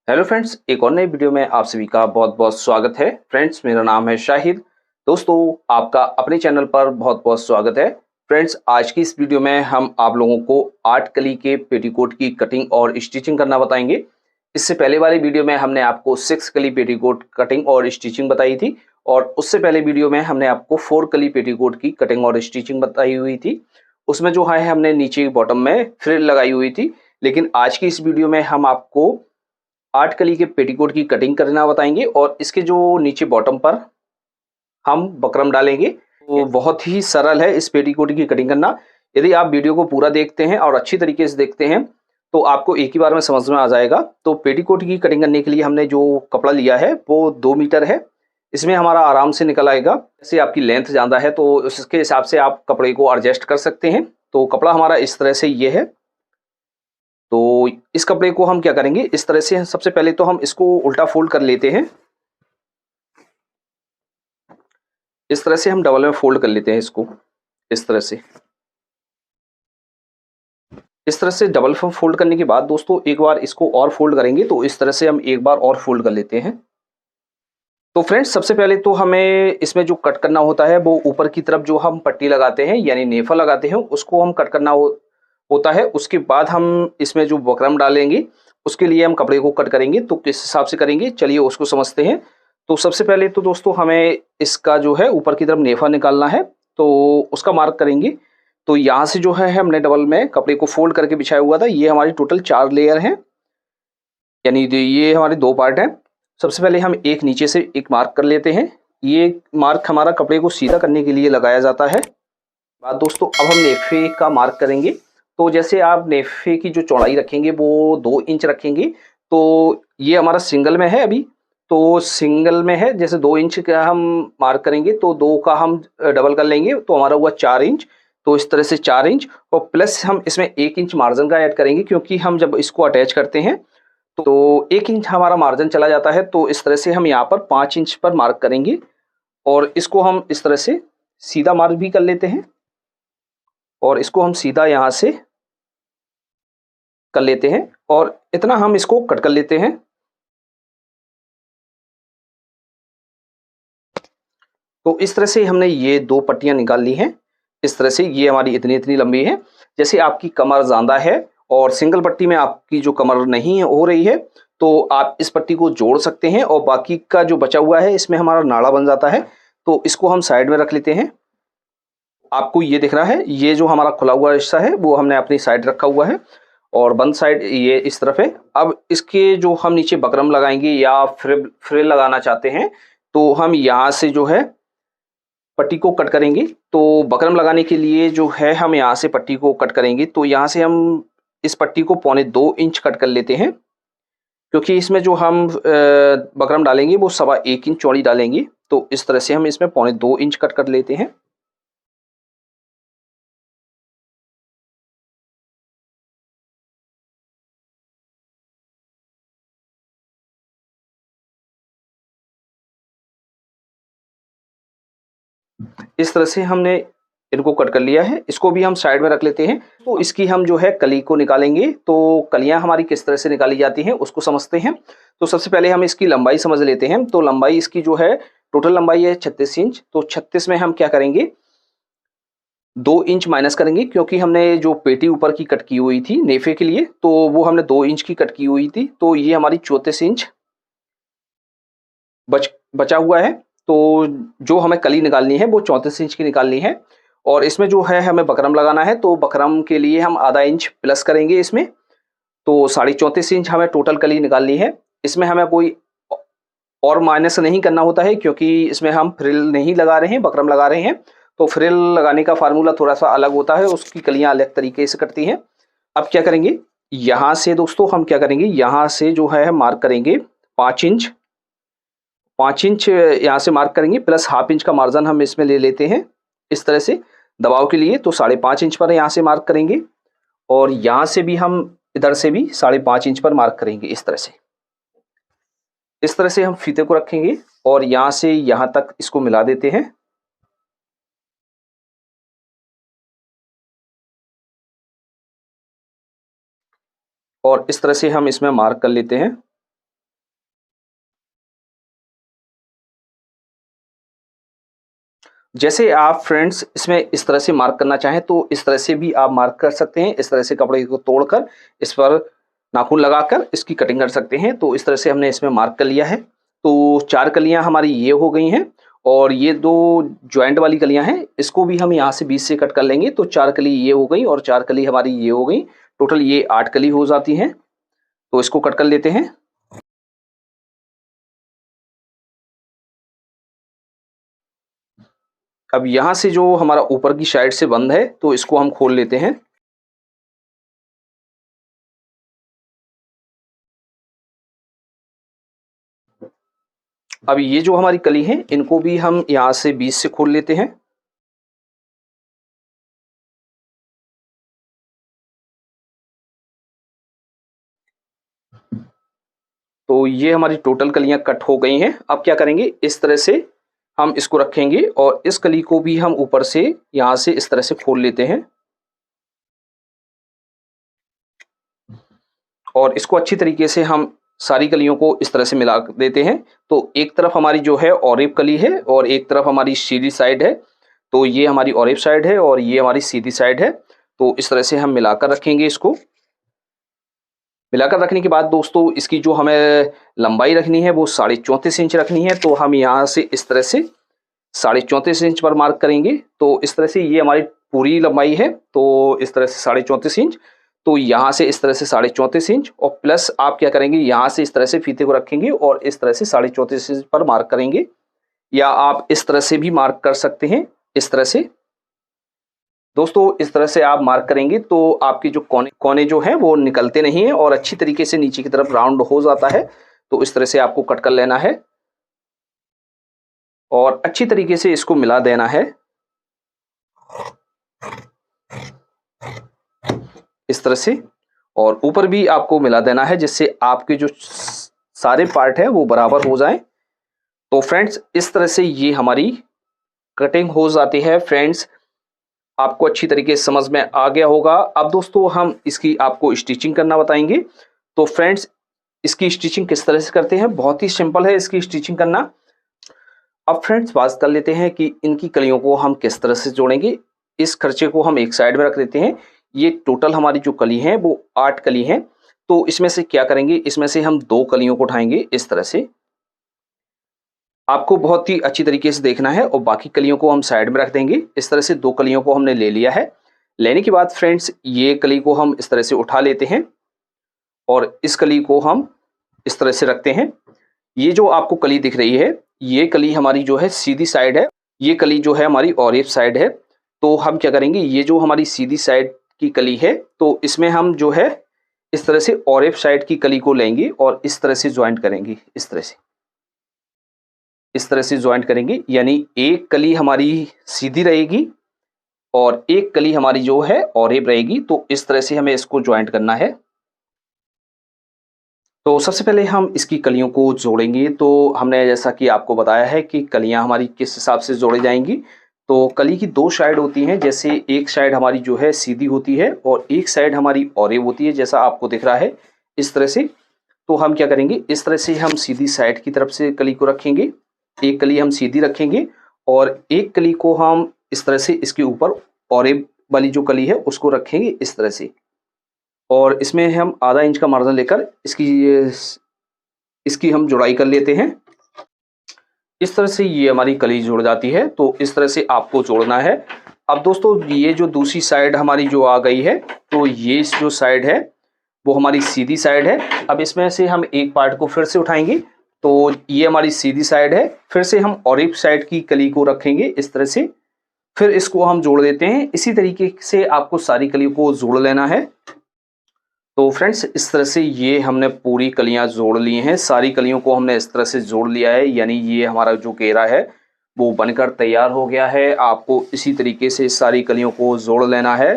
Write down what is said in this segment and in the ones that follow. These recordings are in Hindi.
हेलो फ्रेंड्स, एक और नई वीडियो में आप सभी का बहुत बहुत स्वागत है। फ्रेंड्स, मेरा नाम है शाहिद। दोस्तों, आपका अपने चैनल पर बहुत बहुत स्वागत है। फ्रेंड्स, आज की इस वीडियो में हम आप लोगों को 8 कली के पेटीकोट की कटिंग और स्टिचिंग करना बताएंगे। इससे पहले वाली वीडियो में हमने आपको 6 कली पेटीकोट कटिंग और स्टिचिंग बताई थी, और उससे पहले वीडियो में हमने आपको 4 कली पेटीकोट की कटिंग और स्टिचिंग बताई हुई थी। उसमें जो है हमने नीचे बॉटम में फ्रिल लगाई हुई थी। लेकिन आज की इस वीडियो में हम आपको 8 कली के पेटीकोट की कटिंग करना बताएंगे, और इसके जो नीचे बॉटम पर हम बकरम डालेंगे। तो बहुत ही सरल है इस पेटीकोट की कटिंग करना। यदि आप वीडियो को पूरा देखते हैं और अच्छी तरीके से देखते हैं तो आपको एक ही बार में समझ में आ जाएगा। तो पेटीकोट की कटिंग करने के लिए हमने जो कपड़ा लिया है वो 2 मीटर है। इसमें हमारा आराम से निकल आएगा। जैसे आपकी लेंथ ज़्यादा है तो उसके हिसाब से आप कपड़े को एडजस्ट कर सकते हैं। तो कपड़ा हमारा इस तरह से ये है। तो इस कपड़े को हम क्या करेंगे, इस तरह से सबसे पहले तो हम इसको उल्टा फोल्ड कर लेते हैं। इस तरह से हम डबल में फोल्ड कर लेते हैं इसको। इस तरह से डबल फोल्ड करने के बाद दोस्तों एक बार इसको और फोल्ड करेंगे। तो इस तरह से हम एक बार और फोल्ड कर लेते हैं। तो फ्रेंड्स, सबसे पहले तो हमें इसमें जो कट करना होता है वो ऊपर की तरफ जो हम पट्टी लगाते हैं यानी नेफा लगाते हैं उसको हम कट करना होता है। उसके बाद हम इसमें जो बकरम डालेंगे उसके लिए हम कपड़े को कट करेंगे। तो किस हिसाब से करेंगे चलिए उसको समझते हैं। तो सबसे पहले तो दोस्तों हमें इसका जो है ऊपर की तरफ नेफा निकालना है। तो उसका मार्क करेंगे। तो यहाँ से जो है हमने डबल में कपड़े को फोल्ड करके बिछाया हुआ था। ये हमारी टोटल 4 लेयर हैं, यानी ये हमारे 2 पार्ट हैं। सबसे पहले हम एक नीचे से एक मार्क कर लेते हैं। ये मार्क हमारा कपड़े को सीधा करने के लिए लगाया जाता है। बाद दोस्तों अब हम नेफे का मार्क करेंगे। तो जैसे आप नेफे की जो चौड़ाई रखेंगे वो 2 इंच रखेंगे। तो ये हमारा सिंगल में है अभी। तो सिंगल में है, जैसे 2 इंच का हम मार्क करेंगे तो 2 का हम डबल कर लेंगे तो हमारा हुआ 4 इंच। तो इस तरह से 4 इंच, और प्लस हम इसमें 1 इंच मार्जिन का ऐड करेंगे क्योंकि हम जब इसको अटैच करते हैं तो 1 इंच हमारा मार्जिन चला जाता है। तो इस तरह से हम यहाँ पर 5 इंच पर मार्क करेंगे, और इसको हम इस तरह से सीधा मार्क भी कर लेते हैं, और इसको हम सीधा यहाँ से कर लेते हैं, और इतना हम इसको कट कर लेते हैं। तो इस तरह से हमने ये 2 पट्टियाँ निकाल ली हैं। इस तरह से ये हमारी इतनी-इतनी लंबी है। जैसे आपकी कमर ज़्यादा है और सिंगल पट्टी में आपकी जो कमर नहीं हो रही है, तो आप इस पट्टी को जोड़ सकते हैं और बाकी का जो बचा हुआ है इसमें हमारा नाड़ा बन जाता है। तो इसको हम साइड में रख लेते हैं। आपको ये दिख रहा है, ये जो हमारा खुला हुआ हिस्सा है वो हमने अपनी साइड रखा हुआ है, और बंद साइड ये इस तरफ है। अब इसके जो हम नीचे बकरम लगाएंगे या फ्रिल लगाना चाहते हैं तो हम यहाँ से जो है पट्टी को कट करेंगे। तो बकरम लगाने के लिए जो है हम यहाँ से पट्टी को कट करेंगे। तो यहाँ से हम इस पट्टी को 1.25 इंच कट कर लेते हैं, क्योंकि इसमें जो हम बकरम डालेंगे वो 1.25 इंच चौड़ी डालेंगे। तो इस तरह से हम इसमें 2.25 इंच कट कर लेते हैं। इस तरह से हमने इनको कट कर लिया है। इसको भी हम साइड में रख लेते हैं। तो इसकी हम जो है कली को निकालेंगे। तो कलियां हमारी किस तरह से निकाली जाती हैं उसको समझते हैं। तो सबसे पहले हम इसकी लंबाई समझ लेते हैं। तो लंबाई इसकी जो है टोटल लंबाई है 36 इंच। तो 36 में हम क्या करेंगे, 2 इंच माइनस करेंगे, क्योंकि हमने जो पेटी ऊपर की कट की हुई थी नेफे के लिए तो वो हमने 2 इंच की कट की हुई थी। तो ये हमारी 34 इंच बचा हुआ है। तो जो हमें कली निकालनी है वो 34 इंच की निकालनी है। और इसमें जो है हमें बकरम लगाना है। तो बकरम के लिए हम आधा इंच प्लस करेंगे इसमें। तो 34.5 इंच हमें टोटल कली निकालनी है। इसमें हमें कोई और माइनस नहीं करना होता है, क्योंकि इसमें हम फ्रिल नहीं लगा रहे हैं, बकरम लगा रहे हैं। तो फ्रिल लगाने का फार्मूला थोड़ा सा अलग होता है, उसकी कलियां अलग तरीके से कटती हैं। अब क्या करेंगे, यहाँ से दोस्तों हम क्या करेंगे, यहाँ से जो है मार्क करेंगे 5 इंच। 5 इंच यहाँ से मार्क करेंगे, प्लस हाफ इंच का मार्जिन हम इसमें ले लेते हैं इस तरह से दबाव के लिए। तो 5.5 इंच पर यहाँ से मार्क करेंगे, और यहाँ से भी हम इधर से भी 5.5 इंच पर मार्क करेंगे इस तरह से। इस तरह से हम फीते को रखेंगे और यहाँ से यहाँ तक इसको मिला देते हैं। और इस तरह से हम इसमें मार्क कर लेते हैं। जैसे आप फ्रेंड्स इसमें इस तरह से मार्क करना चाहें तो इस तरह से भी आप मार्क कर सकते हैं। इस तरह से कपड़े को तोड़कर इस पर नाखून लगाकर इसकी कटिंग कर सकते हैं। तो इस तरह से हमने इसमें मार्क कर लिया है। तो 4 कलियाँ हमारी ये हो गई हैं और ये 2 जॉइंट वाली कलियाँ हैं, इसको भी हम यहाँ से बीच से कट कर लेंगे। तो 4 कली ये हो गई और 4 कली हमारी ये हो गई। टोटल ये 8 कली हो जाती हैं। तो इसको कट कर लेते हैं। अब यहाँ से जो हमारा ऊपर की साइड से बंद है तो इसको हम खोल लेते हैं। अब ये जो हमारी कली है इनको भी हम यहाँ से बीच से खोल लेते हैं। तो ये हमारी टोटल कलियां कट हो गई हैं। अब क्या करेंगे, इस तरह से हम इसको रखेंगे और इस कली को भी हम ऊपर से यहाँ से इस तरह से खोल लेते हैं और इसको अच्छी तरीके से हम सारी कलियों को इस तरह से मिला देते हैं। तो एक तरफ हमारी जो है ऑरेब कली है और एक तरफ हमारी सीधी साइड है। तो ये हमारी ऑरेब साइड है और ये हमारी सीधी साइड है। तो इस तरह से हम मिलाकर रखेंगे। इसको मिलाकर रखने के बाद दोस्तों इसकी जो हमें लंबाई रखनी है वो 34.5 इंच रखनी है। तो हम यहाँ से इस तरह से 34.5 इंच पर मार्क करेंगे। तो इस तरह से ये हमारी पूरी लंबाई है। तो इस तरह से 34.5 इंच। तो यहाँ से इस तरह से 34.5 इंच और प्लस आप क्या करेंगे, यहाँ से इस तरह से फीते को रखेंगे और इस तरह से 34.5 इंच पर मार्क करेंगे, या आप इस तरह से भी मार्क कर सकते हैं। इस तरह से दोस्तों इस तरह से आप मार्क करेंगे तो आपके जो कोने कोने जो हैं वो निकलते नहीं हैं और अच्छी तरीके से नीचे की तरफ राउंड हो जाता है। तो इस तरह से आपको कट कर लेना है और अच्छी तरीके से इसको मिला देना है इस तरह से, और ऊपर भी आपको मिला देना है जिससे आपके जो सारे पार्ट है वो बराबर हो जाएं। तो फ्रेंड्स इस तरह से ये हमारी कटिंग हो जाती है। फ्रेंड्स आपको अच्छी तरीके से समझ में आ गया होगा। अब दोस्तों हम इसकी आपको स्टिचिंग करना बताएंगे। तो फ्रेंड्स इसकी स्टिचिंग किस तरह से करते हैं, बहुत ही सिंपल है इसकी स्टिचिंग करना। अब फ्रेंड्स बात कर लेते हैं कि इनकी कलियों को हम किस तरह से जोड़ेंगे। इस खर्चे को हम एक साइड में रख देते हैं। ये टोटल हमारी जो कली है वो 8 कली हैं। तो इसमें से क्या करेंगे, इसमें से हम 2 कलियों को उठाएंगे इस तरह से। आपको बहुत ही अच्छी तरीके से देखना है और बाकी कलियों को हम साइड में रख देंगे। इस तरह से 2 कलियों को हमने ले लिया है। लेने के बाद फ्रेंड्स ये कली को हम इस तरह से उठा लेते हैं और इस कली को हम इस तरह से रखते हैं। ये जो आपको कली दिख रही है ये कली हमारी जो है सीधी साइड है, ये कली जो है हमारी ऑरेब साइड है। तो हम क्या करेंगे, ये जो हमारी सीधी साइड की कली है तो इसमें हम जो है इस तरह से ऑरेब साइड की कली को लेंगे और इस तरह से ज्वाइंट करेंगे। इस तरह से ज्वाइंट करेंगे, यानी एक कली हमारी सीधी रहेगी और एक कली हमारी जो है ऑरेब रहेगी। तो इस तरह से हमें इसको ज्वाइंट करना है। तो सबसे पहले हम इसकी कलियों को जोड़ेंगे। तो हमने जैसा कि आपको बताया है कि कलियां हमारी किस हिसाब से जोड़ी जाएंगी। तो कली की 2 साइड होती हैं, जैसे एक साइड हमारी जो है सीधी होती है और एक साइड हमारी ऑरेब होती है, जैसा आपको दिख रहा है इस तरह से। तो हम क्या करेंगे, इस तरह से हम सीधी साइड की तरफ से कली को रखेंगे। एक कली हम सीधी रखेंगे और एक कली को हम इस तरह से इसके ऊपर ऑरेब वाली जो कली है उसको रखेंगे इस तरह से, और इसमें हम आधा इंच का मार्जिन लेकर इसकी हम जुड़ाई कर लेते हैं। इस तरह से ये हमारी कली जुड़ जाती है। तो इस तरह से आपको जोड़ना है। अब दोस्तों ये जो दूसरी साइड हमारी जो आ गई है, तो ये जो साइड है वो हमारी सीधी साइड है। अब इसमें से हम एक पार्ट को फिर से उठाएंगे। तो ये हमारी सीधी साइड है। फिर से हम ऑरेब साइड की कली को रखेंगे इस तरह से, फिर इसको हम जोड़ देते हैं। इसी तरीके से आपको सारी कली को जोड़ लेना है। तो फ्रेंड्स इस तरह से ये हमने पूरी कलियां जोड़ ली हैं। सारी कलियों को हमने इस तरह से जोड़ लिया है, यानी ये हमारा जो घेरा है वो बनकर तैयार हो गया है। आपको इसी तरीके से सारी कलियों को जोड़ लेना है।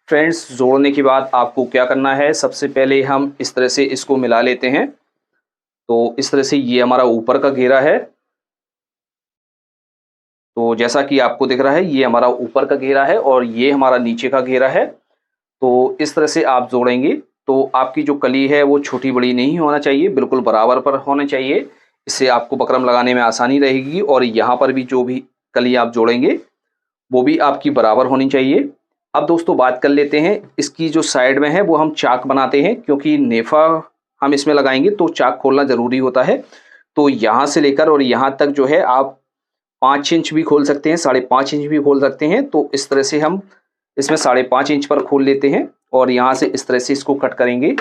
फ्रेंड्स जोड़ने के बाद आपको क्या करना है, सबसे पहले हम इस तरह से इसको मिला लेते हैं। तो इस तरह से ये हमारा ऊपर का घेरा है। तो जैसा कि आपको दिख रहा है ये हमारा ऊपर का घेरा है और ये हमारा नीचे का घेरा है। तो इस तरह से आप जोड़ेंगे तो आपकी जो कली है वो छोटी बड़ी नहीं होना चाहिए, बिल्कुल बराबर पर होना चाहिए। इससे आपको बकरम लगाने में आसानी रहेगी और यहाँ पर भी जो भी कली आप जोड़ेंगे वो भी आपकी बराबर होनी चाहिए। अब दोस्तों बात कर लेते हैं इसकी जो साइड में है वो हम चाक बनाते हैं, क्योंकि नेफा हम इसमें लगाएंगे तो चाक खोलना ज़रूरी होता है। तो यहाँ से लेकर और यहाँ तक जो है आप 5 इंच भी खोल सकते हैं, 5.5 इंच भी खोल सकते हैं। तो इस तरह से हम इसमें 5.5 इंच पर खोल लेते हैं और यहाँ से इस तरह से इसको कट करेंगे।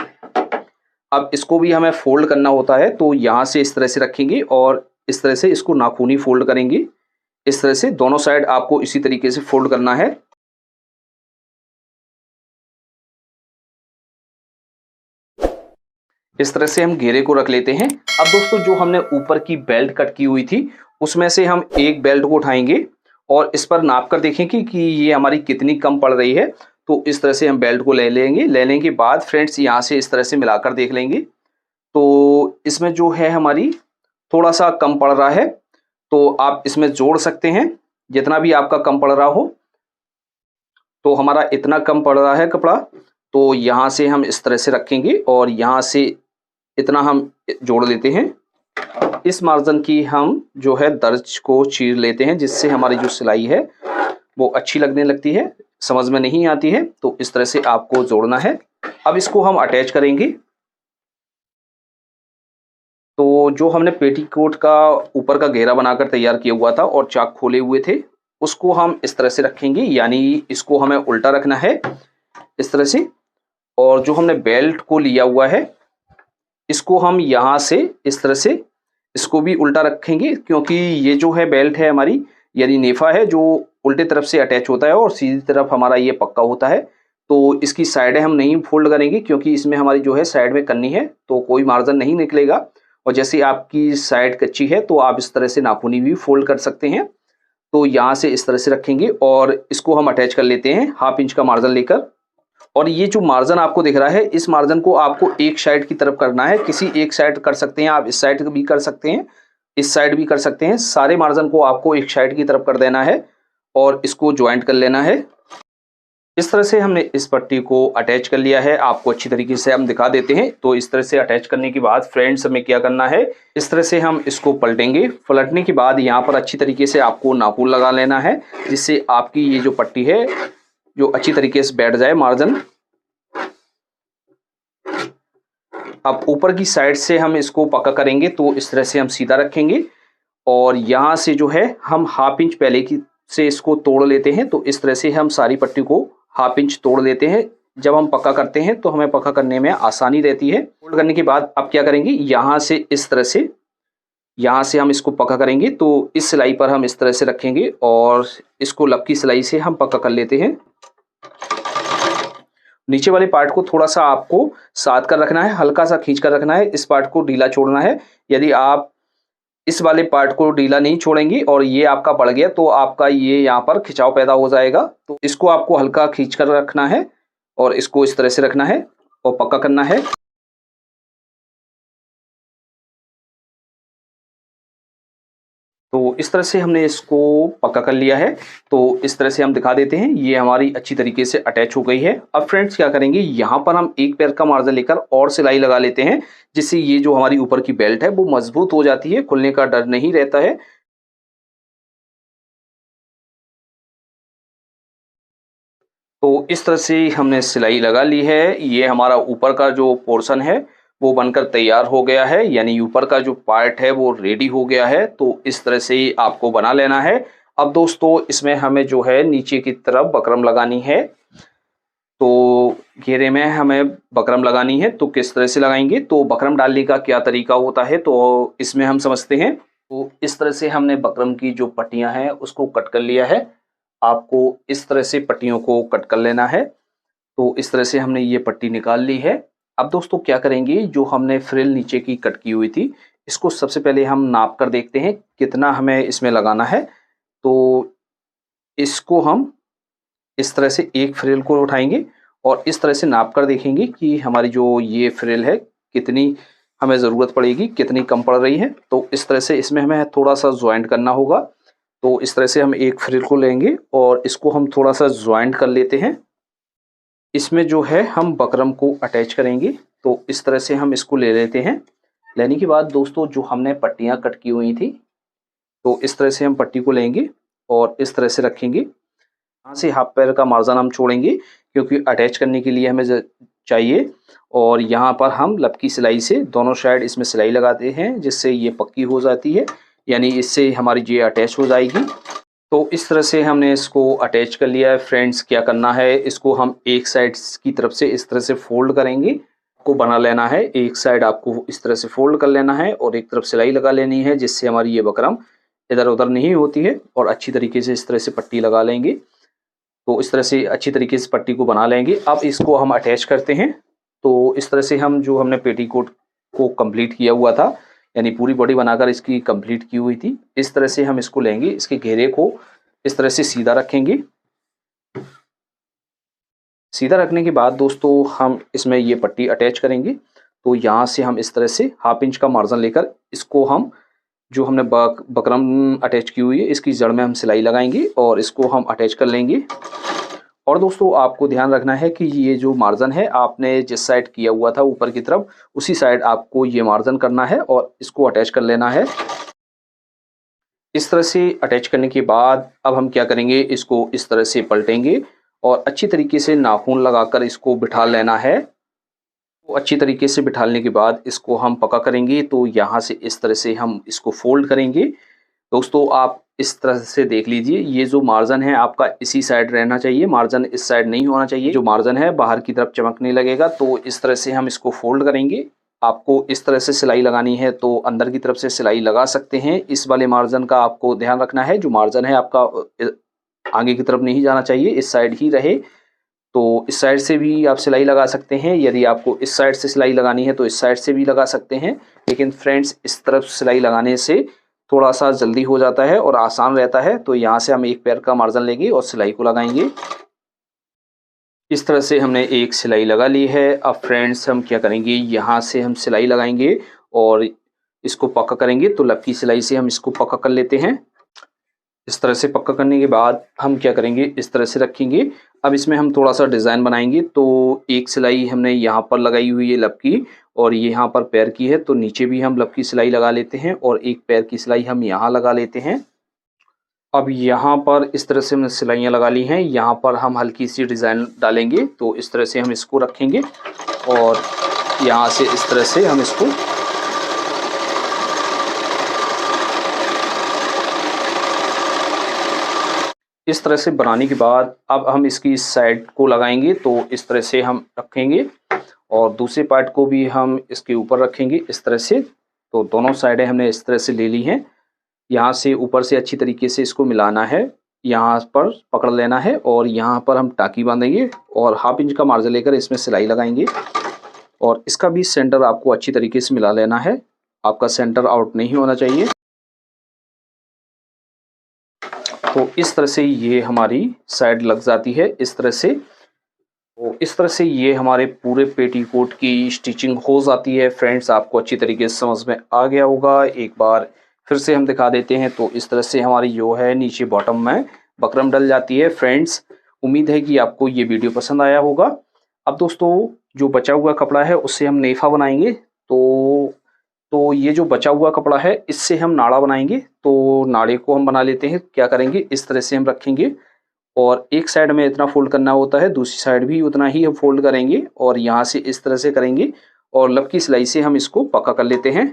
अब इसको भी हमें फोल्ड करना होता है, तो यहाँ से इस तरह से रखेंगे और इस तरह से इसको नाखूनी फोल्ड करेंगे। इस तरह से दोनों साइड आपको इसी तरीके से फोल्ड करना है। इस तरह से हम घेरे को रख लेते हैं। अब दोस्तों जो हमने ऊपर की बेल्ट कट की हुई थी उसमें से हम एक बेल्ट को उठाएंगे और इस पर नाप कर देखेंगे कि ये हमारी कितनी कम पड़ रही है। तो इस तरह से हम बेल्ट को ले लेंगे। लेने के बाद फ्रेंड्स यहाँ से इस तरह से मिलाकर देख लेंगे तो इसमें जो है हमारी थोड़ा सा कम पड़ रहा है, तो आप इसमें जोड़ सकते हैं जितना भी आपका कम पड़ रहा हो। तो हमारा इतना कम पड़ रहा है कपड़ा, तो यहाँ से हम इस तरह से रखेंगे और यहाँ से इतना हम जोड़ लेते हैं। इस मार्जिन की हम जो है दर्ज को चीर लेते हैं, जिससे हमारी जो सिलाई है वो अच्छी लगने लगती है, समझ में नहीं आती है। तो इस तरह से आपको जोड़ना है। अब इसको हम अटैच करेंगे। तो जो हमने पेटीकोट का ऊपर का घेरा बनाकर तैयार किया हुआ था और चाक खोले हुए थे उसको हम इस तरह से रखेंगे, यानी इसको हमें उल्टा रखना है इस तरह से। और जो हमने बेल्ट को लिया हुआ है इसको हम यहाँ से इस तरह से इसको भी उल्टा रखेंगे, क्योंकि ये जो है बेल्ट है हमारी, यानी नेफा है जो उल्टे तरफ से अटैच होता है और सीधी तरफ हमारा ये पक्का होता है। तो इसकी साइडें हम नहीं फोल्ड करेंगे, क्योंकि इसमें हमारी जो है साइड में करनी है तो कोई मार्जिन नहीं निकलेगा। और जैसे आपकी साइड कच्ची है तो आप इस तरह से नाखूनी भी फोल्ड कर सकते हैं। तो यहाँ से इस तरह से रखेंगे और इसको हम अटैच कर लेते हैं 1/2 इंच का मार्जिन लेकर। और ये जो मार्जिन आपको दिख रहा है इस मार्जिन को आपको एक साइड की तरफ करना है। किसी एक साइड कर सकते हैं, आप इस साइड भी कर सकते हैं, इस साइड भी कर सकते हैं। सारे मार्जिन को आपको एक साइड की तरफ कर देना है और इसको ज्वाइंट कर लेना है। इस तरह से हमने इस पट्टी को अटैच कर लिया है। आपको अच्छी तरीके से हम दिखा देते हैं। तो इस तरह से अटैच करने के बाद फ्रेंड्स हमें क्या करना है, इस तरह से हम इसको पलटेंगे। पलटने के बाद यहाँ पर अच्छी तरीके से आपको नाखून लगा लेना है, जिससे आपकी ये जो पट्टी है जो अच्छी तरीके से बैठ जाए मार्जिन। अब ऊपर की साइड से हम इसको पक्का करेंगे, तो इस तरह से हम सीधा रखेंगे और यहाँ से जो है हम 1/2 इंच पहले की से इसको तोड़ लेते हैं। तो इस तरह से हम सारी पट्टी को 1/2 इंच तोड़ लेते हैं। जब हम पक्का करते हैं तो हमें पक्का करने में आसानी रहती है। फोल्ड करने के बाद अब क्या करेंगे, यहाँ से इस तरह से यहाँ से हम इसको पक्का करेंगे। तो इस सिलाई पर हम इस तरह से रखेंगे और इसको लब की सिलाई से हम पक्का कर लेते हैं। नीचे वाले पार्ट को थोड़ा सा आपको साध कर रखना है, हल्का सा खींच कर रखना है, इस पार्ट को ढीला छोड़ना है। यदि आप इस वाले पार्ट को ढीला नहीं छोड़ेंगे और ये आपका बढ़ गया तो आपका ये यहाँ पर खिंचाव पैदा हो जाएगा। तो इसको आपको हल्का खींच कर रखना है और इसको इस तरह से रखना है और पक्का करना है। तो इस तरह से हमने इसको पक्का कर लिया है। तो इस तरह से हम दिखा देते हैं, ये हमारी अच्छी तरीके से अटैच हो गई है। अब फ्रेंड्स क्या करेंगे, यहाँ पर हम एक पैर का मार्जिन लेकर और सिलाई लगा लेते हैं, जिससे ये जो हमारी ऊपर की बेल्ट है वो मजबूत हो जाती है, खुलने का डर नहीं रहता है। तो इस तरह से हमने सिलाई लगा ली है। ये हमारा ऊपर का जो पोर्शन है वो बनकर तैयार हो गया है, यानी ऊपर का जो पार्ट है वो रेडी हो गया है। तो इस तरह से आपको बना लेना है। अब दोस्तों इसमें हमें जो है नीचे की तरफ बकरम लगानी है। तो घेरे में हमें बकरम लगानी है, तो किस तरह से लगाएंगे, तो बकरम डालने का क्या तरीका होता है तो इसमें हम समझते हैं। तो इस तरह से हमने बकरम की जो पट्टियां हैं उसको कट कर लिया है। आपको इस तरह से पट्टियों को कट कर लेना है। तो इस तरह से हमने ये पट्टी निकाल ली है। अब दोस्तों क्या करेंगे, जो हमने फ्रिल नीचे की कट की हुई थी इसको सबसे पहले हम नाप कर देखते हैं कितना हमें इसमें लगाना है। तो इसको हम इस तरह से एक फ्रिल को उठाएंगे और इस तरह से नाप कर देखेंगे कि हमारी जो ये फ्रिल है कितनी हमें ज़रूरत पड़ेगी, कितनी कम पड़ रही है। तो इस तरह से इसमें हमें थोड़ा सा ज्वाइंट करना होगा। तो इस तरह से हम एक फ्रिल को लेंगे और इसको हम थोड़ा सा ज्वाइंट कर लेते हैं। इसमें जो है हम बकरम को अटैच करेंगे। तो इस तरह से हम इसको ले लेते हैं। लेने के बाद दोस्तों जो हमने पट्टियाँ कट की हुई थी तो इस तरह से हम पट्टी को लेंगे और इस तरह से रखेंगे। यहाँ से हाफ पैर का मार्जिन हम छोड़ेंगे क्योंकि अटैच करने के लिए हमें चाहिए। और यहाँ पर हम लपकी सिलाई से दोनों साइड इसमें सिलाई लगाते हैं, जिससे ये पक्की हो जाती है, यानी इससे हमारी ये अटैच हो जाएगी। तो इस तरह से हमने इसको अटैच कर लिया है। फ्रेंड्स, क्या करना है, इसको हम एक साइड की तरफ से इस तरह से फोल्ड करेंगे, को बना लेना है। एक साइड आपको इस तरह से फोल्ड कर लेना है और एक तरफ सिलाई लगा लेनी है, जिससे हमारी ये बकरम इधर उधर नहीं होती है। और अच्छी तरीके से इस तरह से पट्टी लगा लेंगे। तो इस तरह से अच्छी तरीके से पट्टी को बना लेंगे। अब इसको हम अटैच करते हैं। तो इस तरह से हम जो हमने पेटीकोट को कंप्लीट किया हुआ था, यानी पूरी बॉडी बनाकर इसकी कंप्लीट की हुई थी, इस तरह से हम इसको लेंगे। इसके घेरे को इस तरह से सीधा रखेंगे। सीधा रखने के बाद दोस्तों हम इसमें ये पट्टी अटैच करेंगे। तो यहाँ से हम इस तरह से हाफ इंच का मार्जिन लेकर इसको हम जो हमने बकरम अटैच की हुई है इसकी जड़ में हम सिलाई लगाएंगे और इसको हम अटैच कर लेंगे। और दोस्तों आपको ध्यान रखना है कि ये जो मार्जिन है आपने जिस साइड किया हुआ था ऊपर की तरफ, उसी साइड आपको ये मार्जिन करना है और इसको अटैच कर लेना है। इस तरह से अटैच करने के बाद अब हम क्या करेंगे, इसको इस तरह से पलटेंगे और अच्छी तरीके से नाखून लगाकर इसको बिठा लेना है। तो अच्छी तरीके से बिठाने के बाद इसको हम पक्का करेंगे। तो यहाँ से इस तरह से हम इसको फोल्ड करेंगे। दोस्तों आप इस तरह से देख लीजिए, ये जो मार्जिन है आपका इसी साइड रहना चाहिए, मार्जिन इस साइड नहीं होना चाहिए। जो मार्जिन है बाहर की तरफ चमकने लगेगा। तो इस तरह से हम इसको फोल्ड करेंगे। आपको इस तरह से सिलाई लगानी है तो अंदर की तरफ से सिलाई लगा सकते हैं। इस वाले मार्जिन का आपको ध्यान रखना है, जो मार्जिन है आपका आगे की तरफ नहीं जाना चाहिए, इस साइड ही रहे। तो इस साइड से भी आप सिलाई लगा सकते हैं। यदि आपको इस साइड से सिलाई लगानी है तो इस साइड से भी लगा सकते हैं। लेकिन फ्रेंड्स, इस तरफ सिलाई लगाने से थोड़ा सा जल्दी हो जाता है और आसान रहता है। तो यहाँ से हम एक पैर का मार्जिन लेंगे और सिलाई को लगाएंगे। इस तरह से हमने एक सिलाई लगा ली है। अब फ्रेंड्स हम क्या करेंगे, यहाँ से हम सिलाई लगाएंगे और इसको पक्का करेंगे। तो लपकी सिलाई से हम इसको पक्का कर लेते हैं। इस तरह से पक्का करने के बाद हम क्या करेंगे, इस तरह से रखेंगे। अब इसमें हम थोड़ा सा डिज़ाइन बनाएंगे। तो एक सिलाई हमने यहाँ पर लगाई हुई है लपकी, और ये यहाँ पर पैर की है, तो नीचे भी हम लपकी सिलाई लगा लेते हैं और एक पैर की सिलाई हम यहाँ लगा लेते हैं। अब यहाँ पर इस तरह से हमने सिलाइयाँ लगा ली हैं। यहाँ पर हम हल्की सी डिज़ाइन डालेंगे। तो इस तरह से हम इसको रखेंगे और यहाँ से इस तरह से हम इसको इस तरह से बनाने के बाद अब हम इसकी इस साइड को लगाएंगे। तो इस तरह से हम रखेंगे और दूसरे पार्ट को भी हम इसके ऊपर रखेंगे इस तरह से। तो दोनों साइडें हमने इस तरह से ले ली हैं। यहाँ से ऊपर से अच्छी तरीके से इसको मिलाना है, यहाँ पर पकड़ लेना है और यहाँ पर हम टाकी बांधेंगे और हाफ इंच का मार्जिन लेकर इसमें सिलाई लगाएंगे। और इसका भी सेंटर आपको अच्छी तरीके से मिला लेना है, आपका सेंटर आउट नहीं होना चाहिए। तो इस तरह से ये हमारी साइड लग जाती है इस तरह से। तो इस तरह से ये हमारे पूरे पेटीकोट की स्टिचिंग हो जाती है। फ्रेंड्स, आपको अच्छी तरीके से समझ में आ गया होगा। एक बार फिर से हम दिखा देते हैं। तो इस तरह से हमारी जो है नीचे बॉटम में बकरम डल जाती है। फ्रेंड्स, उम्मीद है कि आपको ये वीडियो पसंद आया होगा। अब दोस्तों जो बचा हुआ कपड़ा है उससे हम नेफा बनाएंगे। तो ये जो बचा हुआ कपड़ा है इससे हम नाड़ा बनाएंगे। तो नाड़े को हम बना लेते हैं। क्या करेंगे, इस तरह से हम रखेंगे और एक साइड में इतना फोल्ड करना होता है, दूसरी साइड भी उतना ही हम फोल्ड करेंगे और यहाँ से इस तरह से करेंगे और लपकी सिलाई से हम इसको पक्का कर लेते हैं।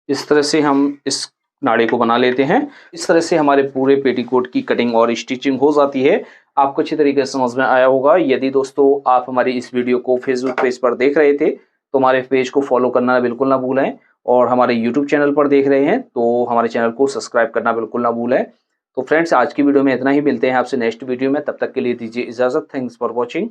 इस तरह से हम इस नाड़े को बना लेते हैं। इस तरह से हमारे पूरे पेटीकोट की कटिंग और स्टिचिंग हो जाती है। आपको अच्छी तरीके से समझ में आया होगा। यदि दोस्तों आप हमारी इस वीडियो को फेसबुक पेज पर देख रहे थे तो हमारे पेज को फॉलो करना बिल्कुल ना भूलें, और हमारे यूट्यूब चैनल पर देख रहे हैं तो हमारे चैनल को सब्सक्राइब करना बिल्कुल ना भूलें। तो फ्रेंड्स, आज की वीडियो में इतना ही। मिलते हैं आपसे नेक्स्ट वीडियो में, तब तक के लिए दीजिए इजाज़त। Thanks for watching.